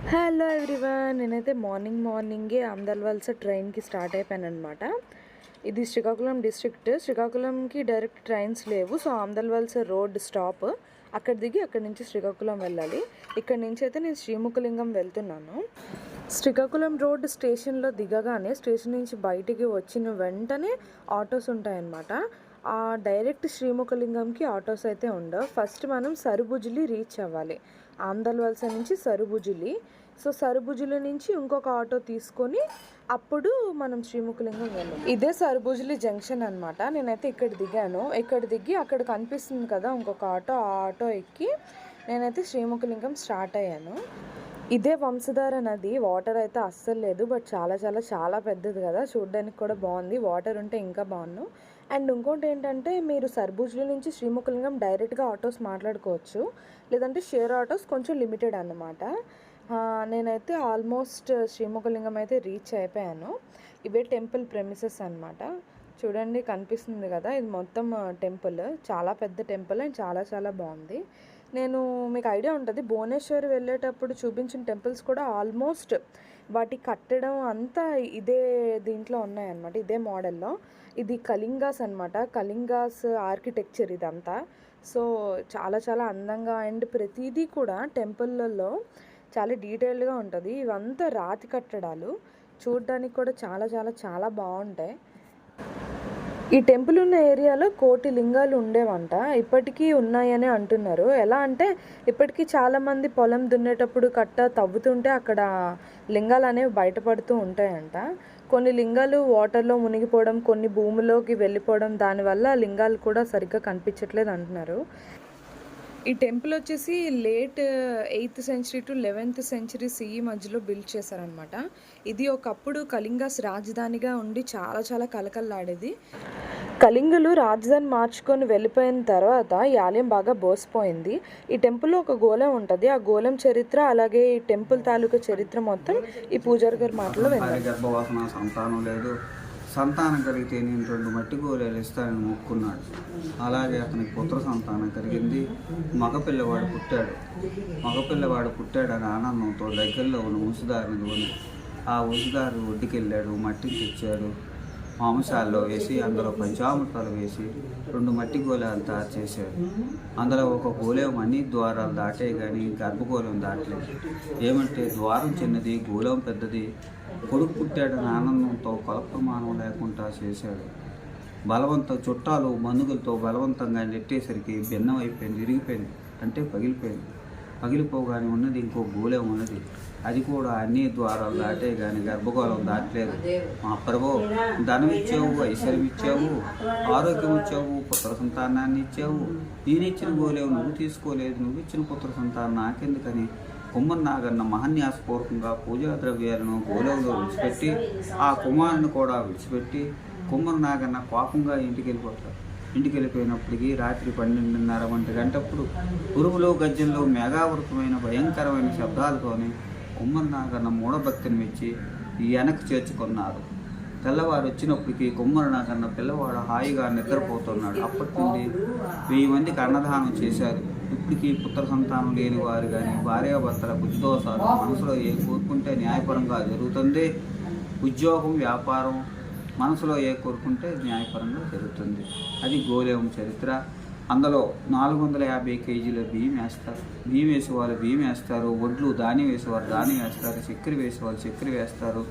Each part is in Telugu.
హలో ఎవ్రీవన్, నేనైతే మార్నింగే ఆమ్దల్వలస ట్రైన్కి స్టార్ట్ అయిపోయాను అనమాట. ఇది శ్రీకాకుళం డిస్ట్రిక్ట్. శ్రీకాకుళంకి డైరెక్ట్ ట్రైన్స్ లేవు. సో ఆమ్దల్వలస రోడ్ స్టాప్ అక్కడ దిగి అక్కడి నుంచి శ్రీకాకుళం వెళ్ళాలి. ఇక్కడ నుంచి అయితే నేను శ్రీముఖలింగం వెళ్తున్నాను. శ్రీకాకుళం రోడ్ స్టేషన్లో దిగగానే స్టేషన్ నుంచి బయటికి వచ్చిన వెంటనే ఆటోస్ ఉంటాయన్నమాట. డైరెక్ట్ శ్రీముఖలింగంకి ఆటోస్ అయితే ఉండవు. ఫస్ట్ మనం సరుబుజ్లి రీచ్ అవ్వాలి. ఆమ్దల్వలస నుంచి సరుబుజ్లి. సో సరుబుజ్లి నుంచి ఇంకొక ఆటో తీసుకొని అప్పుడు మనం శ్రీముఖలింగం వెళ్ళాం. ఇదే సరుబుజ్లి జంక్షన్ అనమాట. నేనైతే ఇక్కడ దిగాను. ఇక్కడ దిగి అక్కడ కనిపిస్తుంది కదా ఇంకొక ఆటో, ఆ ఆటో ఎక్కి నేనైతే శ్రీముఖలింగం స్టార్ట్ అయ్యాను. ఇదే వంశధార నది. వాటర్ అయితే అస్సలు లేదు, బట్ చాలా చాలా చాలా పెద్దది కదా, చూడడానికి కూడా బాగుంది. వాటర్ ఉంటే ఇంకా బాగుండు. అండ్ ఇంకోటి ఏంటంటే మీరు సర్బుజ్ల నుంచి శ్రీముఖలింగం డైరెక్ట్గా ఆటోస్ మాట్లాడుకోవచ్చు, లేదంటే షేర్ ఆటోస్ కొంచెం లిమిటెడ్ అన్నమాట. నేనైతే ఆల్మోస్ట్ శ్రీముఖలింగం అయితే రీచ్ అయిపోయాను. ఇవే టెంపుల్ ప్రెమిసెస్ అనమాట. చూడండి కనిపిస్తుంది కదా, ఇది మొత్తం టెంపుల్. చాలా పెద్ద టెంపుల్ అండ్ చాలా చాలా బాగుంది. నేను మీకు ఐడియా ఉంటుంది, భువనేశ్వర్ వెళ్ళేటప్పుడు చూపించిన టెంపుల్స్ కూడా ఆల్మోస్ట్ వాటి కట్టడం అంతా ఇదే దీంట్లో ఉన్నాయన్నమాట, ఇదే మోడల్లో. ఇది కళింగాస్ అనమాట, కళింగాస్ ఆర్కిటెక్చర్ ఇదంతా. సో చాలా చాలా అందంగా అండ్ ప్రతిదీ కూడా టెంపుల్లలో చాలా డీటెయిల్డ్గా ఉంటుంది. ఇవంతా రాతి కట్టడాలు, చూడడానికి కూడా చాలా చాలా చాలా బాగుంటాయి. ఈ టెంపుల్ ఉన్న ఏరియాలో 1,000,000 లింగాలు ఉండేవంట, ఇప్పటికీ ఉన్నాయని అంటున్నారు. ఎలా అంటే ఇప్పటికీ చాలామంది పొలం దున్నేటప్పుడు కట్ట తవ్వుతుంటే అక్కడ లింగాలు అనేవి బయటపడుతూ ఉంటాయంట. కొన్ని లింగాలు వాటర్లో మునిగిపోవడం, కొన్ని భూమిలోకి వెళ్ళిపోవడం, దానివల్ల లింగాలు కూడా సరిగ్గా కనిపించట్లేదు అంటున్నారు. ఈ టెంపుల్ వచ్చేసి late 8th century to 11th century CE మధ్యలో బిల్డ్ చేశారనమాట. ఇది ఒకప్పుడు కళింగాస్ రాజధానిగా ఉండి చాలా చాలా కలకల్లాడేది. కళింగులు రాజధాని మార్చుకొని వెళ్ళిపోయిన తర్వాత ఈ ఆలయం బాగా బోసిపోయింది. ఈ టెంపుల్లో ఒక గోళం ఉంటుంది. ఆ గోళం చరిత్ర అలాగే ఈ టెంపుల్ తాలూకా చరిత్ర మొత్తం ఈ పూజారి గారి మాటలో విన్నాను. సంతానం కలిగితే నేను 2 మట్టి గోళాలు ఇస్తానని మొక్కున్నాడు. అలాగే అతనికి పుత్ర సంతానం కలిగింది. మగపిల్లవాడు పుట్టాడని ఆనందంతో దగ్గరలో ఉన్న ఉసుదారిని కొని ఆ ఉసుదారి ఒడ్డుకెళ్ళాడు. మట్టిని తెచ్చాడు, మాంసాల్లో వేసి అందులో పంచామృతాలు వేసి 2 మట్టి గోళాలు తయారు చేశాడు. అందులో ఒక గోళం అన్ని ద్వారాలు దాటే కానీ గర్భగోళం దాటలేదు. ఏమంటే ద్వారం చిన్నది, గోళం పెద్దది. కొడుకు పుట్టాడని ఆనందంతో కొలప్రమాణం లేకుండా చేశాడు. చుట్టాలు బంధువులతో బలవంతంగా నెట్టేసరికి భిన్నం అయిపోయింది, విరిగిపోయింది, అంటే పగిలిపోయింది. పగిలిపోగానే ఉన్నది ఇంకో గోళం ఉన్నది. అది కూడా అన్ని ద్వారాలు దాటే కానీ గర్భగోళం దాటలేదు. మా ప్రభు, ధనం ఇచ్చావు, ఐశ్వర్యం ఇచ్చావు, ఆరోగ్యం ఇచ్చావు, పుత్ర సంతానాన్ని ఇచ్చావు. నేను ఇచ్చిన గోళం నువ్వు తీసుకోలేదు, నువ్వు ఇచ్చిన పుత్ర సంతానం నాకెందుకని కుమ్మరి నాగన్న మహన్యాసపూర్వకంగా పూజా ద్రవ్యాలను గోళంలో విడిచిపెట్టి ఆ కుమారుని కూడా విడిచిపెట్టి కుమ్మరి నాగన్న కోపంగా ఇంటికి వెళ్ళిపోయినప్పటికీ రాత్రి 12:30 1 గంటప్పుడు ఉరుములు గజ్జల్లో మేఘావృతమైన భయంకరమైన శబ్దాలతోనే కుమ్మరి నాగన్న మూఢభక్తిని మెచ్చి వెనక్కి చేర్చుకున్నారు. తెల్లవారు వచ్చినప్పటికీ కుమ్మరి నాగన్న పిల్లవాడు హాయిగా నిద్రపోతున్నాడు. అప్పటి నుండి 1000 మందికి అన్నదానం చేశారు. ఇప్పటికీ పుత్ర సంతానం లేని వారు కానీ భార్యాభర్తల బుద్ధిదోషాలు మనసులో ఏం కోరుకుంటే న్యాయపరంగా జరుగుతుంది. ఉద్యోగం, వ్యాపారం మనసులో ఏ కోరుకుంటే న్యాయపరంగా జరుగుతుంది. అది గోళం చరిత్ర. అందులో 450 కేజీల బియ్యం వేస్తారు. బియ్యం వేసేవాళ్ళు బియ్యం వేస్తారు, వడ్లు ధాన్యం వేసేవారు ధాన్యం వేస్తారు, చక్కెర వేసేవాళ్ళు చక్కెర వేస్తారు,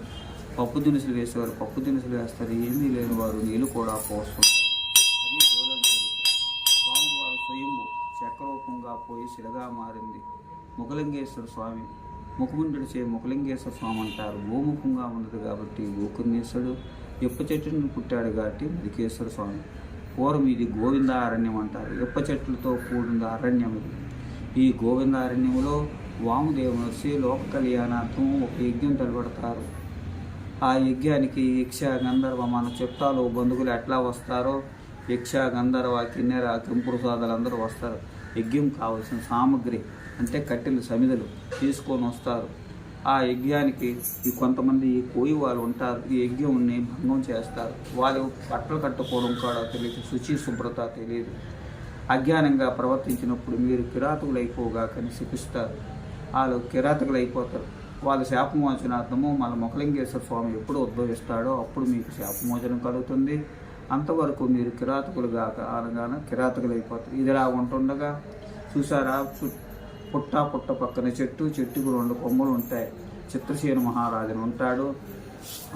పప్పు దినుసులు వేసేవారు పప్పు దినుసులు వేస్తారు. ఏమీ లేని వారు నీళ్ళు కూడా పోస్తారు. అది గోళం చరిత్ర. స్వామివారు స్వయంభు చక్రరూపంగా పోయి శిలగా మారింది. ముఖలింగేశ్వర స్వామి ముఖముండిచే ముఖలింగేశ్వర స్వామి అంటారు. గోముఖంగా ఉన్నది కాబట్టి గోకర్ణేశ్వరుడు. ఎప్ప చెట్టును పుట్టాడు కాబట్టి మదికేశ్వర స్వామి. పూర్వం ఇది గోవిందారణ్యం అంటారు. ఎప్ప చెట్లతో కూడిన అరణ్యం ఇది. ఈ గోవిందారణ్యంలో వామదేవుని వచ్చి లోక కళ్యాణార్థం ఒక యజ్ఞం తలపెడతారు. ఆ యజ్ఞానికి యక్ష గంధర్వ మన చుట్టాలు బంధువులు ఎట్లా వస్తారో యక్ష గంధర్వ కిన్నెర కింపురుసాదులందరూ వస్తారు. యజ్ఞం కావాల్సిన సామగ్రి అంటే కట్టెలు సమిదలు తీసుకొని వస్తారు. ఆ యజ్ఞానికి కొంతమంది కోయి వాళ్ళు ఉంటారు. ఈ యజ్ఞంని భంగం చేస్తారు. వాళ్ళు బట్టలు కట్టుకోవడం కూడా తెలియదు, శుచి శుభ్రత తెలియదు. అజ్ఞానంగా ప్రవర్తించినప్పుడు మీరు కిరాతకులు అయిపోగా కానీ శిపిస్తారు. వాళ్ళు కిరాతకులు అయిపోతారు. వాళ్ళ శాపమోచనార్థము మన మొకలింగేశ్వర స్వామి ఎప్పుడు ఉద్భవిస్తాడో అప్పుడు మీకు శాపమోచనం కలుగుతుంది. అంతవరకు మీరు కిరాతకులుగా అనగానే కిరాతకులు అయిపోతారు. ఇదిలా ఉంటుండగా చూసారా, పుట్ట పక్కన చెట్టుకు 2 కొమ్మలు ఉంటాయి. చిత్రసేన మహారాజును ఉంటాడు,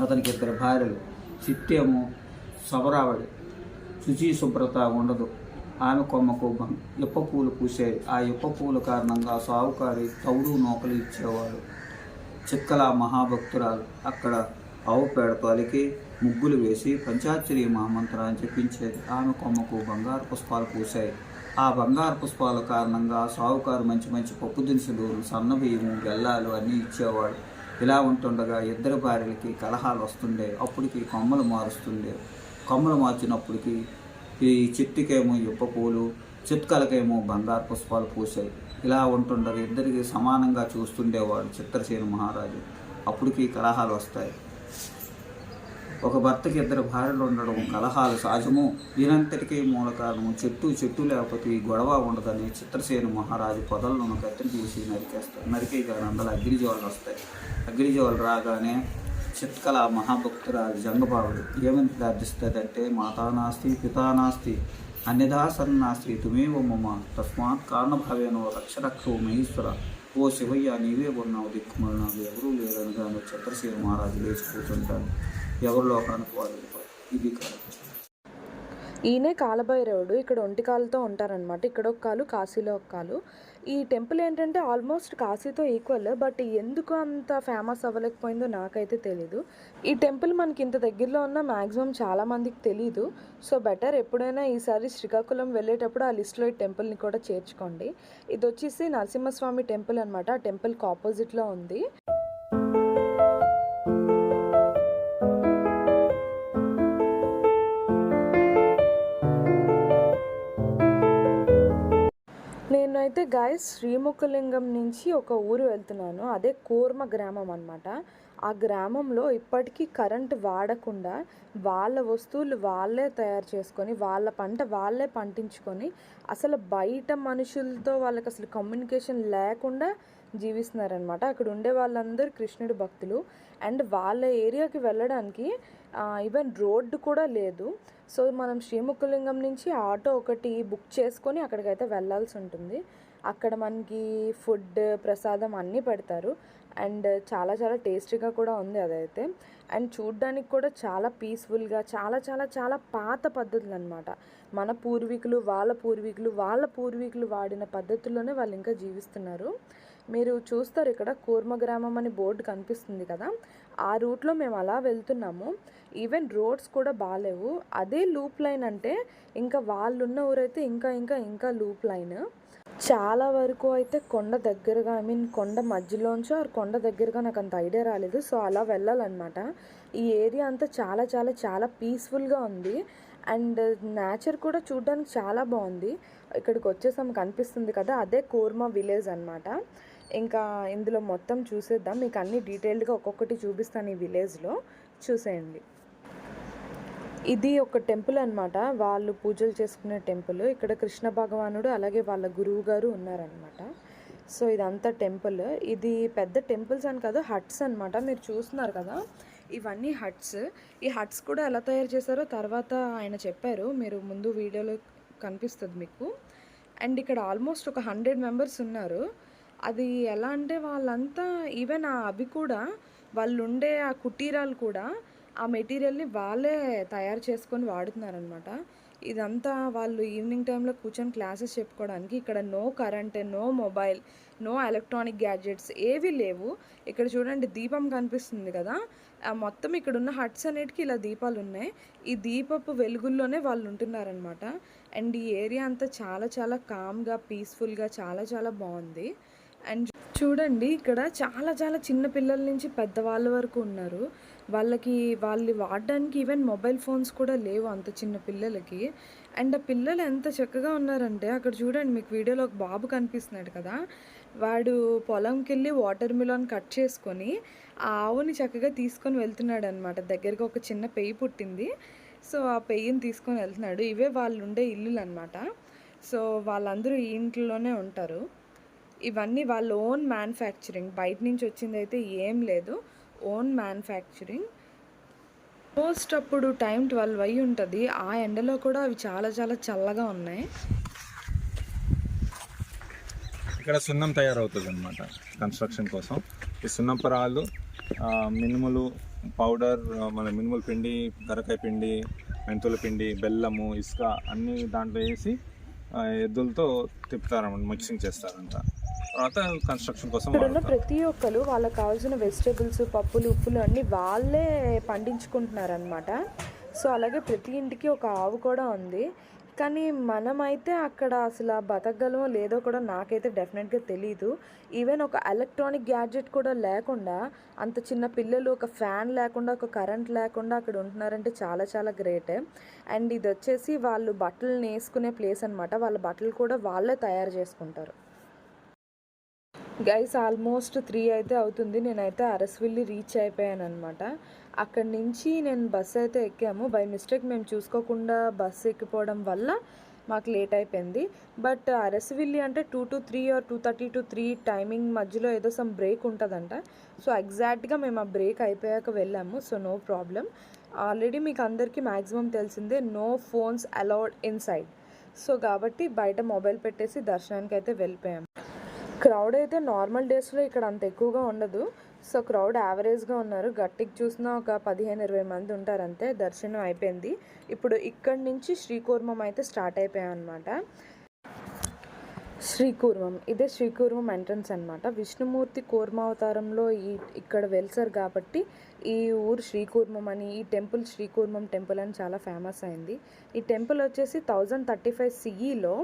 అతనికి 2 భార్యలు. చిట్టేమో సబరావడి, శుచి శుభ్రత ఉండదు. ఆమె కొమ్మకు ఇప్ప పూలు పూసాయి. ఆ ఇప్ప పూల కారణంగా సావుకారి తౌడు నూకలు ఇచ్చేవాడు. చిక్కల మహాభక్తురాలు అక్కడ ఆవు పేడ పలికి ముగ్గులు వేసి పంచాక్షరి మహామంత్రాన్ని చెప్పించేది. ఆమె కొమ్మకు బంగారు పుష్పాలు పూసాయి. ఆ బంగారు పుష్పాల కారణంగా సావుకారు మంచి మంచి పప్పు దినుసులు, సన్న బియ్యము, బెల్లాలు అన్నీ ఇచ్చేవాడు. ఇలా ఉంటుండగా 2 భార్యలకి కలహాలు వస్తుండే. అప్పటికి కొమ్మలు మారుస్తుండే. కొమ్మలు మార్చినప్పటికీ ఈ చెట్టుకేమో ఇప్ప పూలు, చిట్కలకేమో బంగారు పుష్పాలు పూసాయి. ఇలా ఉంటుండగా ఇద్దరికి సమానంగా చూస్తుండేవాడు చిత్రసేన మహారాజు. అప్పటికి కలహాలు వస్తాయి. ఒక భర్తకి 2 భార్యలు ఉండడం కలహాలు సహజము. దీనంతటికీ మూల కారణము చెట్టు లేకపోతే ఈ గొడవ ఉండదని చిత్రసేన మహారాజు పొదలను కత్తిని తీసి నరికేయగానే అందులో అగ్నిజోళ్ళు వస్తాయి. అగ్నిజోళ్ళు రాగానే చిత్కల మహాభక్తురాలు జంగబాబుడు ఏమని ప్రార్థిస్తుందంటే, మాతా నాస్తి పితా నాస్తి అన్యథా సన్నాస్తి తుమేవ మమ తస్మాత్ కారణభావేనో రక్షరక్షో మహేశ్వర. ఓ శివయ్య, నీవే ఉన్నావు, దిక్కుమలు నాకు ఎవరూ లేరనగా చిత్రసేన మహారాజు లేచిపోతుంటాడు. ఎవరు లోకానికి వాళ్ళు. ఇది కాదు. ఈయనే కాలభైరవుడు. ఇక్కడ 1 కాలుతో ఉంటారనమాట. ఇక్కడ ఒక కాలు, కాశీలో ఒక కాలు. ఈ టెంపుల్ ఏంటంటే ఆల్మోస్ట్ కాశీతో ఈక్వల్. బట్ ఎందుకు అంత ఫేమస్ అవ్వలేకపోయిందో నాకైతే తెలీదు. ఈ టెంపుల్ మనకి ఇంత దగ్గరలో ఉన్న మ్యాక్సిమం చాలామందికి తెలీదు. సో బెటర్ ఎప్పుడైనా ఈసారి శ్రీకాకుళం వెళ్ళేటప్పుడు ఆ లిస్ట్లో ఈ టెంపుల్ని కూడా చేర్చుకోండి. ఇది వచ్చేసి నరసింహస్వామి టెంపుల్ అనమాట. ఆ టెంపుల్కి ఆపోజిట్లో ఉంది. నేనైతే గాయస్ శ్రీముఖలింగం నుంచి ఒక ఊరు వెళ్తున్నాను. అదే కూర్మ గ్రామం అనమాట. ఆ గ్రామంలో ఇప్పటికీ కరెంట్ వాడకుండా వాళ్ళ వస్తువులు వాళ్ళే తయారు చేసుకొని, వాళ్ళ పంట వాళ్ళే పండించుకొని, అసలు బయట మనుషులతో వాళ్ళకి అసలు కమ్యూనికేషన్ లేకుండా జీవిస్తున్నారనమాట. అక్కడ ఉండే వాళ్ళందరూ కృష్ణుడి భక్తులు. అండ్ వాళ్ళ ఏరియాకి వెళ్ళడానికి ఈవెన్ రోడ్డు కూడా లేదు. సో మనం శ్రీముఖలింగం నుంచి ఆటో ఒకటి బుక్ చేసుకొని అక్కడికైతే వెళ్ళాల్సి ఉంటుంది. అక్కడ మనకి ఫుడ్, ప్రసాదం అన్నీ పెడతారు. అండ్ చాలా చాలా టేస్టీగా కూడా ఉంది అదైతే. అండ్ చూడ్డానికి కూడా చాలా పీస్ఫుల్గా, చాలా చాలా చాలా పాత పద్ధతులు అనమాట. మన పూర్వీకులు, వాళ్ళ పూర్వీకులు వాడిన పద్ధతుల్లోనే వాళ్ళు ఇంకా జీవిస్తున్నారు. మీరు చూస్తారు ఇక్కడ కూర్మ గ్రామం అని బోర్డు కనిపిస్తుంది కదా, ఆ రూట్లో మేము అలా వెళ్తున్నాము. ఈవెన్ రోడ్స్ కూడా బాగాలేవు. అదే లూప్ లైన్ అంటే ఇంకా వాళ్ళున్న ఊరైతే ఇంకా ఇంకా ఇంకా లూప్ లైన్. చాలా వరకు అయితే కొండ దగ్గరగా, కొండ మధ్యలోంచో కొండ దగ్గరగా నాకు అంత ఐడియా రాలేదు. సో అలా వెళ్ళాలన్నమాట. ఈ ఏరియా అంతా చాలా చాలా చాలా పీస్ఫుల్గా ఉంది. అండ్ నేచర్ కూడా చూడడానికి చాలా బాగుంది. ఇక్కడికి వచ్చేసాము కనిపిస్తుంది కదా, అదే కూర్మ విలేజ్ అనమాట. ఇంకా ఇందులో మొత్తం చూసేద్దాం. మీకు అన్ని డీటెయిల్డ్గా ఒక్కొక్కటి చూపిస్తాను ఈ విలేజ్లో, చూసేయండి. ఇది ఒక టెంపుల్ అనమాట. వాళ్ళు పూజలు చేసుకునే టెంపుల్. ఇక్కడ కృష్ణ భగవానుడు అలాగే వాళ్ళ గురువు గారు ఉన్నారనమాట. సో ఇదంతా టెంపుల్. ఇది పెద్ద టెంపుల్స్ అని కాదు, హట్స్ అనమాట. మీరు చూస్తున్నారు కదా, ఇవన్నీ హట్స్. ఈ హట్స్ కూడా ఎలా తయారు చేశారో తర్వాత ఆయన చెప్పారు, మీరు ముందు వీడియోలో కనిపిస్తుంది మీకు. అండ్ ఇక్కడ ఆల్మోస్ట్ ఒక 100 మెంబర్స్ ఉన్నారు. అది ఎలా అంటే వాళ్ళంతా ఈవెన్ అవి కూడా వాళ్ళు ఉండే ఆ కుటీరాలు కూడా ఆ మెటీరియల్ని వాళ్ళే తయారు చేసుకొని వాడుతున్నారనమాట. ఇదంతా వాళ్ళు ఈవినింగ్ టైంలో కూర్చొని క్లాసెస్ చెప్పుకోవడానికి. ఇక్కడ no current, no mobile, no electronic gadgets ఏవీ లేవు. ఇక్కడ చూడండి దీపం కనిపిస్తుంది కదా, మొత్తం ఇక్కడ ఉన్న హట్స్ అన్నిటికీ ఇలా దీపాలు ఉన్నాయి. ఈ దీపపు వెలుగుల్లోనే వాళ్ళు ఉంటున్నారనమాట. అండ్ ఈ ఏరియా అంతా చాలా చాలా కామ్గా, పీస్ఫుల్గా చాలా చాలా బాగుంది. అండ్ చూడండి ఇక్కడ చాలా చాలా చిన్న పిల్లల నుంచి పెద్దవాళ్ళ వరకు ఉన్నారు. వాళ్ళు వాడడానికి ఈవెన్ మొబైల్ ఫోన్స్ కూడా లేవు అంత చిన్న పిల్లలకి. అండ్ ఆ పిల్లలు ఎంత చక్కగా ఉన్నారంటే, అక్కడ చూడండి మీకు వీడియోలో ఒక బాబు కనిపిస్తున్నాడు కదా, వాడు పొలంకి వెళ్ళి వాటర్ మిలాన్ కట్ చేసుకొని ఆ ఆవుని చక్కగా తీసుకొని వెళ్తున్నాడు అనమాట. దగ్గరగా ఒక చిన్న పెయ్యి పుట్టింది. సో ఆ పెయ్యిని తీసుకొని వెళ్తున్నాడు. ఇవే వాళ్ళు ఉండే ఇల్లులు అనమాట. సో వాళ్ళందరూ ఈ ఇంట్లోనే ఉంటారు. ఇవన్నీ వాళ్ళ ఓన్ మ్యానుఫ్యాక్చరింగ్, బయట నుంచి వచ్చింది అయితే ఏం లేదు, ఓన్ మ్యానుఫ్యాక్చరింగ్. మోస్ట్ అప్పుడు టైం 12 అయ్యి ఉంటుంది, ఆ ఎండలో కూడా అవి చాలా చాలా చల్లగా ఉన్నాయి. ఇక్కడ సున్నం తయారవుతుంది అనమాట కన్స్ట్రక్షన్ కోసం. ఈ సున్నపరాలు, మినుములు పౌడర్, మన మినుముల పిండి, గరకాయ పిండి, మెంతుల పిండి, బెల్లము, ఇసుక అన్నీ దాంట్లో వేసి ఎద్దులతో తిప్పుతారన్నమాట, మిక్సింగ్ చేస్తారంట. తర్వాత కన్స్ట్రక్షన్ కోసం ఇక్కడ ఉన్న ప్రతి ఒక్కరు వాళ్ళకి కావాల్సిన వెజిటేబుల్స్, పప్పులు, ఉప్పులు అన్నీ వాళ్ళే పండించుకుంటున్నారనమాట. సో అలాగే ప్రతి ఇంటికి ఒక ఆవు కూడా ఉంది. కానీ మనమైతే అక్కడ అసలు బతకగలమో లేదో కూడా నాకైతే డెఫినెట్గా తెలీదు. ఈవెన్ ఒక ఎలక్ట్రానిక్ గ్యాడ్జెట్ కూడా లేకుండా, అంత చిన్న పిల్లలు, ఒక ఫ్యాన్ లేకుండా, ఒక కరెంట్ లేకుండా అక్కడ ఉంటున్నారంటే చాలా చాలా గ్రేటే. అండ్ ఇది వచ్చేసి వాళ్ళు బట్టలు నేసుకునే ప్లేస్ అనమాట. వాళ్ళ బట్టలు కూడా వాళ్ళే తయారు చేసుకుంటారు. గైస్ ఆల్మోస్ట్ 3 అయితే అవుతుంది. నేనైతే అరసవిల్లి రీచ్ అయిపోయాను అనమాట. అక్కడి నుంచి నేను బస్సు అయితే ఎక్కాము. బై మిస్టేక్ మేము చూసుకోకుండా బస్సు ఎక్కిపోవడం వల్ల మాకు లేట్ అయిపోయింది. బట్ అరసవిల్లి అంటే 2 to 3 or 2:30 to 3 టైమింగ్ మధ్యలో ఏదో సమ్ బ్రేక్ ఉంటుందంట. సో ఎగ్జాక్ట్గా మేము ఆ బ్రేక్ అయిపోయాక వెళ్ళాము. So no problem. ఆల్రెడీ మీకు అందరికీ మ్యాక్సిమం తెలిసిందే, no phones allowed inside. So కాబట్టి బయట మొబైల్ పెట్టేసి దర్శనానికి అయితే వెళ్ళిపోయాము. క్రౌడ్ అయితే నార్మల్ డేస్లో ఇక్కడ అంత ఎక్కువగా ఉండదు. సో క్రౌడ్ యావరేజ్గా ఉన్నారు. గట్టికి చూసినా ఒక 15-20 మంది ఉంటారు అంతే. దర్శనం అయిపోయింది. ఇప్పుడు ఇక్కడి నుంచి శ్రీకూర్మం అయితే స్టార్ట్ అయిపోయాం అనమాట. శ్రీకూర్మం, ఇదే శ్రీకూర్మం ఎంట్రన్స్ అనమాట. విష్ణుమూర్తి కూర్మావతారంలో ఇక్కడ వెలిసారు కాబట్టి ఈ ఊరు శ్రీకూర్మం అని, ఈ టెంపుల్ శ్రీకూర్మం టెంపుల్ అని చాలా ఫేమస్ అయింది. ఈ టెంపుల్ వచ్చేసి 1035 CEలో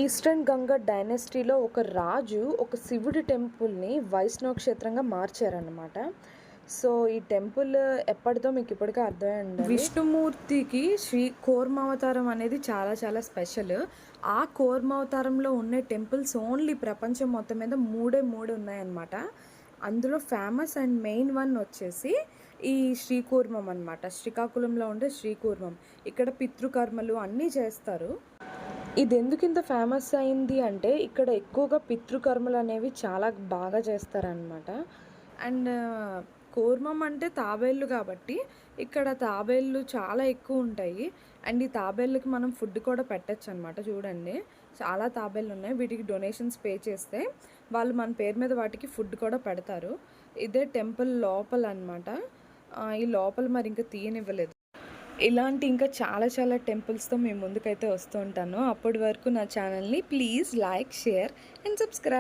ఈస్టర్న్ గంగా డైనెస్టీలో ఒక రాజు ఒక శివుడి టెంపుల్ని వైష్ణవ క్షేత్రంగా మార్చారనమాట. సో ఈ టెంపుల్ ఎప్పటిదో మీకు ఇప్పటికే అర్థమైంది. విష్ణుమూర్తికి కూర్మావతారం అనేది చాలా చాలా స్పెషల్. ఆ కూర్మావతారంలో ఉన్న టెంపుల్స్ ఓన్లీ ప్రపంచం మొత్తం మీద 3 ఉన్నాయన్నమాట. అందులో ఫేమస్ అండ్ మెయిన్ వన్ వచ్చేసి ఈ శ్రీకూర్మం అనమాట. శ్రీకాకుళంలో ఉండే శ్రీకూర్మం. ఇక్కడ పితృకర్మలు అన్నీ చేస్తారు. ఇది ఎందుకు ఇంత ఫేమస్ అయింది అంటే ఇక్కడ ఎక్కువగా పితృకర్మలు అనేవి చాలా బాగా చేస్తారనమాట. అండ్ కూర్మం అంటే తాబేళ్ళు కాబట్టి ఇక్కడ తాబేళ్ళు చాలా ఎక్కువ ఉంటాయి. అండ్ ఈ తాబేళ్ళకి మనం ఫుడ్ కూడా పెట్టచ్చు అనమాట. చూడండి, చాలా తాబేళ్ళు ఉన్నాయి. వీటికి డొనేషన్స్ పే చేస్తే వాళ్ళు మన పేరు మీద వాటికి ఫుడ్ కూడా పెడతారు. ఇదే టెంపుల్ లోపల అనమాట. ఈ లోపల మరి ఇంకా తీయనివ్వలేదు. ఇలాంటి ఇంకా చాలా చాలా టెంపుల్స్తో మేము ముందుకైతే వస్తూ ఉంటాను. అప్పటి వరకు నా ఛానల్ని please like, share and subscribe.